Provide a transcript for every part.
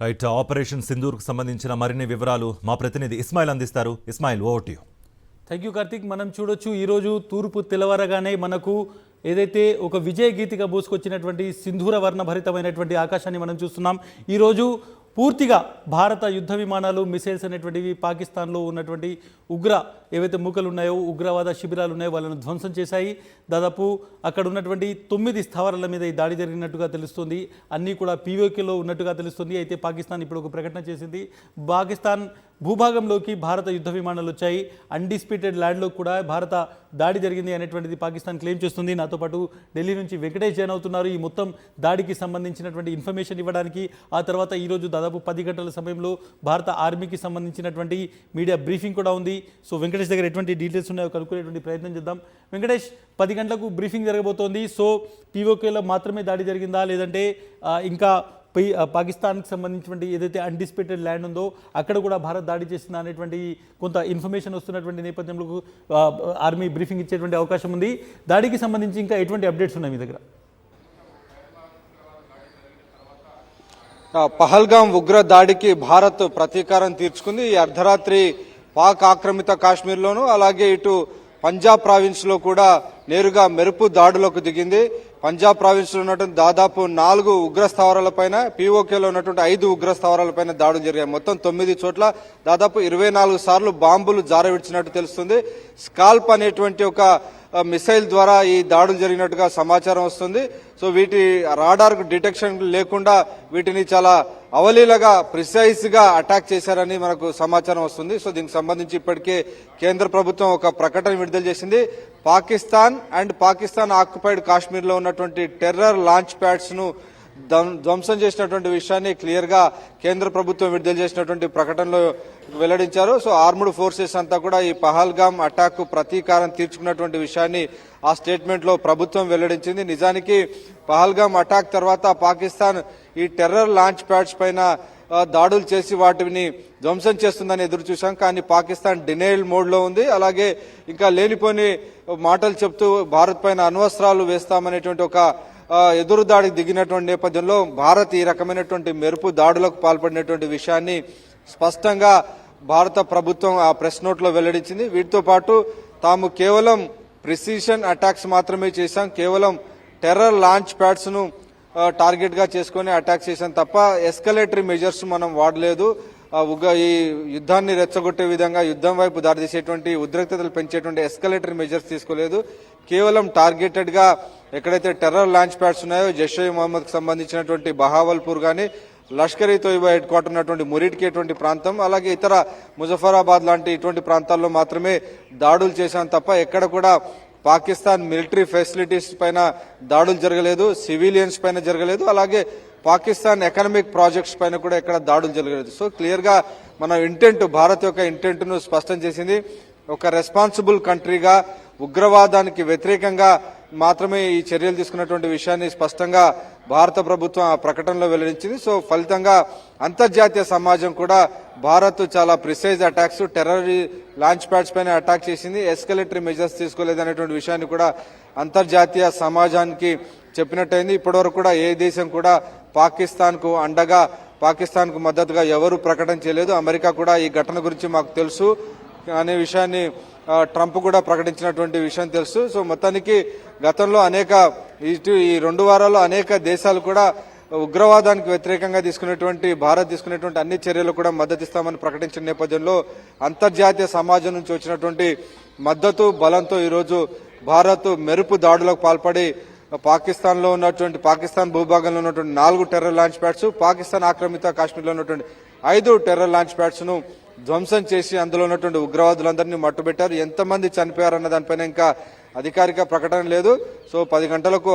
Right, operation సింధూర్కు సంబంధించిన మరిన్ని వివరాలు మా ప్రతినిధి ఇస్మాయిల్ అందిస్తారు. Ismail, over to you. Thank you Karthik. మనం చూడొచ్చు ఈరోజు తూర్పు తెల్లవారగానే మనకు ఏదైతే ఒక విజయ గీతిగా బూసుకొచ్చినటువంటి సింధూర వర్ణభరితమైనటువంటి ఆకాశాన్ని మనం చూస్తున్నాం. ఈరోజు పూర్తిగా భారత యుద్ధ విమానాలు, మిసైల్స్ అనేటువంటివి పాకిస్తాన్లో ఉన్నటువంటి ఉగ్ర ఏవైతే మూకలు ఉన్నాయో, ఉగ్రవాద శిబిరాలు ఉన్నాయో వాళ్ళను ధ్వంసం చేశాయి. దాదాపు అక్కడ ఉన్నటువంటి 9 స్థావరాల మీద ఈ దాడి జరిగినట్టుగా తెలుస్తుంది. అన్నీ కూడా పీఓకేలో ఉన్నట్టుగా తెలుస్తుంది. అయితే పాకిస్తాన్ ఇప్పుడు ఒక ప్రకటన చేసింది. పాకిస్తాన్ భూభాగంలోకి భారత యుద్ధ విమానాలు వచ్చాయి, అన్డిస్ప్యూటెడ్ ల్యాండ్లో కూడా భారత దాడి జరిగింది అనేటువంటిది పాకిస్తాన్ క్లెయిమ్ చేస్తుంది. నాతో పాటు ఢిల్లీ నుంచి వెంకటేష్ జాయిన్ అవుతున్నారు ఈ మొత్తం దాడికి సంబంధించినటువంటి ఇన్ఫర్మేషన్ ఇవ్వడానికి. ఆ తర్వాత ఈరోజు దాదాపు 10 గంటల సమయంలో భారత ఆర్మీకి సంబంధించినటువంటి మీడియా బ్రీఫింగ్ కూడా ఉంది. సో వెంకటేష్ దగ్గర ఎటువంటి డీటెయిల్స్ ఉన్నాయో కనుక్కునేటువంటి ప్రయత్నం చేద్దాం. వెంకటేష్, 10 గంటలకు బ్రీఫింగ్ జరగబోతోంది. సో పీఓకేలో మాత్రమే దాడి జరిగిందా, లేదంటే ఇంకా పాకిస్తాన్కి సంబంధించినటువంటి ఏదైతే అన్డిస్ప్యూటెడ్ ల్యాండ్ ఉందో అక్కడ కూడా భారత్ దాడి చేసిందా అనేటువంటి కొంత ఇన్ఫర్మేషన్ వస్తున్నటువంటి నేపథ్యంలో ఆర్మీ బ్రీఫింగ్ ఇచ్చేటువంటి అవకాశం ఉంది. దాడికి సంబంధించి ఇంకా ఎటువంటి అప్డేట్స్ ఉన్నాయి మీ దగ్గర? పహల్గాం ఉగ్ర దాడికి భారత్ ప్రతీకారం తీర్చుకుంది. ఈ అర్ధరాత్రి పాక్ ఆక్రమిత కాశ్మీర్లోను, అలాగే ఇటు పంజాబ్ ప్రావిన్స్ లో కూడా నేరుగా మెరుపు దాడులకు దిగింది. పంజాబ్ ప్రావిన్స్ లో ఉన్నటువంటి దాదాపు 4 ఉగ్ర స్థావరాలపైన, పీఓకేలో ఉన్నటువంటి 5 ఉగ్ర స్థావరాలపైన దాడులు జరిగాయి. మొత్తం 9 చోట్ల దాదాపు 24 సార్లు బాంబులు జారవిడిచినట్టు తెలుస్తుంది. స్కాల్ప్ అనేటువంటి ఒక మిసైల్ ద్వారా ఈ దాడులు జరిగినట్టుగా సమాచారం వస్తుంది. సో వీటి రాడార్ డిటెక్షన్ లేకుండా వీటిని చాలా అవలీలగా, ప్రిసైజ్ గా అటాక్ చేశారని మనకు సమాచారం వస్తుంది. సో దీనికి సంబంధించి ఇప్పటికే కేంద్ర ప్రభుత్వం ఒక ప్రకటన విడుదల చేసింది. పాకిస్తాన్ అండ్ పాకిస్తాన్ ఆక్యుపైడ్ కాశ్మీర్ లో ఉన్నటువంటి టెర్రర్ లాంచ్ ప్యాడ్స్ ను ధ్వంసం చేసినటువంటి విషయాన్ని క్లియర్ గా కేంద్ర ప్రభుత్వం విడుదల చేసినటువంటి ప్రకటనలో వెల్లడించారు. సో ఆర్మ్డ్ ఫోర్సెస్ అంతా కూడా ఈ పహల్గాం అటాక్ కు ప్రతీకారం తీర్చుకున్నటువంటి విషయాన్ని ఆ స్టేట్మెంట్ లో ప్రభుత్వం వెల్లడించింది. నిజానికి పహల్గాం అటాక్ తర్వాత పాకిస్తాన్ ఈ టెర్రర్ లాంచ్ ప్యాడ్స్ పైన దాడులు చేసి వాటిని ధ్వంసం చేస్తుందని ఎదురు చూశాం. కానీ పాకిస్తాన్ డినైల్ మోడ్ లో ఉంది. అలాగే ఇంకా లేనిపోని మాటలు చెప్తూ భారత్ పైన అణ్వస్త్రాలు వేస్తామనేటువంటి ఒక ఎదురు దాడికి దిగినటువంటి నేపథ్యంలో భారత్ ఈ రకమైనటువంటి మెరుపు దాడులకు పాల్పడినటువంటి విషయాన్ని స్పష్టంగా భారత ప్రభుత్వం ఆ ప్రెస్ నోట్ లో వెల్లడించింది. వీటితో పాటు తాము కేవలం ప్రిసిషన్ అటాక్స్ మాత్రమే చేశాం, కేవలం టెర్రర్ లాంచ్ ప్యాడ్స్ ను టార్గెట్ గా చేసుకుని అటాక్ చేశాం తప్ప ఎస్కలేటరీ మెజర్స్ మనం వాడలేదు. ఈ యుద్ధాన్ని రెచ్చగొట్టే విధంగా, యుద్ధం వైపు దారితీసేటువంటి, ఉద్రిక్తతలు పెంచేటువంటి ఎస్కలేటరీ మెజర్స్ తీసుకోలేదు. కేవలం టార్గెటెడ్ గా ఎక్కడైతే టెర్రర్ లాంచ్ ప్యాడ్స్ ఉన్నాయో, జైషే మహమ్మద్ కు సంబంధించినటువంటి బహావల్పూర్ గాని, లష్కర్ ఈ తోయిబా హెడ్ క్వార్టర్ ఉన్నటువంటి మురిడ్కి ఇటువంటి ప్రాంతం, అలాగే ఇతర ముజఫరాబాద్ లాంటి ఇటువంటి ప్రాంతాల్లో మాత్రమే దాడులు చేశాం తప్ప ఎక్కడ కూడా పాకిస్తాన్ మిలిటరీ ఫెసిలిటీస్ పైన దాడులు జరగలేదు, సివిలియన్స్ పైన జరగలేదు, అలాగే పాకిస్తాన్ ఎకనామిక్ ప్రాజెక్ట్స్ పైన కూడా ఎక్కడ దాడులు జరగలేదు. సో క్లియర్ గా మన ఇంటెంట్, భారత్ యొక్క ఇంటెంట్ ను స్పష్టం చేసింది. ఒక రెస్పాన్సిబుల్ కంట్రీగా ఉగ్రవాదానికి వ్యతిరేకంగా మాత్రమే ఈ చర్యలు తీసుకున్నటువంటి విషయాన్ని స్పష్టంగా భారత ప్రభుత్వం ఆ ప్రకటనలో వెల్లడించింది. సో ఫలితంగా అంతర్జాతీయ సమాజం కూడా భారత్ చాలా precise attacks, terror launch pods పైన అటాక్ చేసింది, ఎస్కలేటరీ మెజర్స్ తీసుకోలేదనేటువంటి విషయాన్ని కూడా అంతర్జాతీయ సమాజానికి చెప్పినట్టయింది. ఇప్పటివరకు కూడా ఏ దేశం కూడా పాకిస్తాన్ కు అండగా, పాకిస్తాన్ కు మద్దతుగా ఎవరు ప్రకటన చేయలేదు. అమెరికా కూడా ఈ ఘటన గురించి మాకు తెలుసు అనే విషయాన్ని ట్రంప్ కూడా ప్రకటించినటువంటి విషయం తెలుసు. సో మొత్తానికి గతంలో ఈ 2 వారాల్లో అనేక దేశాలు కూడా ఉగ్రవాదానికి వ్యతిరేకంగా భారత్ తీసుకునేటువంటి అన్ని చర్యలు కూడా మద్దతిస్తామని ప్రకటించిన నేపథ్యంలో అంతర్జాతీయ సమాజం నుంచి వచ్చినటువంటి మద్దతు బలంతో ఈరోజు భారత్ మెరుపు దాడులకు పాల్పడి పాకిస్తాన్ భూభాగంలో ఉన్నటువంటి 4 టెర్రర్ లాంచ్ ప్యాడ్స్, పాకిస్తాన్ ఆక్రమిత కాశ్మీర్లో ఉన్నటువంటి 5 టెర్రర్ లాంచ్ ప్యాడ్స్ ను ధ్వంసం చేసి అందులో ఉన్నటువంటి ఉగ్రవాదులందరినీ మట్టుబెట్టారు. ఎంతమంది చనిపోయారన్న దానిపైన ఇంకా అధికారిక ప్రకటన లేదు. సో 10 గంటలకు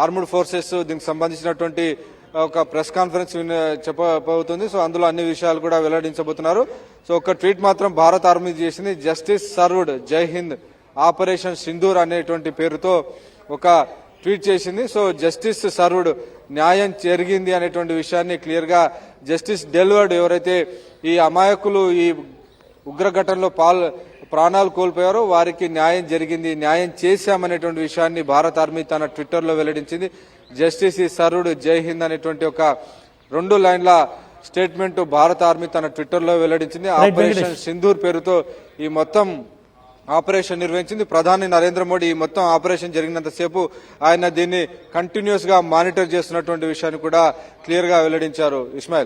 ఆర్మ్డ్ ఫోర్సెస్ దీనికి సంబంధించినటువంటి ఒక ప్రెస్ కాన్ఫరెన్స్ చెప్పబోతుంది. సో అందులో అన్ని విషయాలు కూడా వెల్లడించబోతున్నారు. సో ఒక ట్వీట్ మాత్రం భారత ఆర్మీ చేసింది. జస్టిస్ సర్వ్డ్, జై హింద్, ఆపరేషన్ సింధూర్ అనేటువంటి పేరుతో ఒక ట్వీట్ చేసింది. సో జస్టిస్ సర్వ్డ్, న్యాయం జరిగింది అనేటువంటి విషయాన్ని క్లియర్ గా జస్టిస్ డెలివర్డ్, ఎవరైతే ఈ అమాయకులు ఈ ఉగ్ర ఘటనలో ప్రాణాలు కోల్పోయారో వారికి న్యాయం జరిగింది, న్యాయం చేశామనేటువంటి విషయాన్ని భారత ఆర్మీ తన ట్విట్టర్ లో వెల్లడించింది. జస్టిస్ ఈ సర్వ్డ్, జై హింద్ అనేటువంటి ఒక 2 లైన్ల స్టేట్మెంట్ భారత ఆర్మీ తన ట్విట్టర్ లో వెల్లడించింది. ఆపరేషన్ సింధూర్ పేరుతో ఈ మొత్తం ఆపరేషన్ నిర్వహించింది. ప్రధాని నరేంద్ర మోడీ ఈ మొత్తం ఆపరేషన్ జరిగినంతసేపు ఆయన దీన్ని కంటిన్యూస్ గా మానిటర్ చేస్తున్నటువంటి విషయాన్ని కూడా క్లియర్ గా వెల్లడించారు. ఇస్మాయిల్.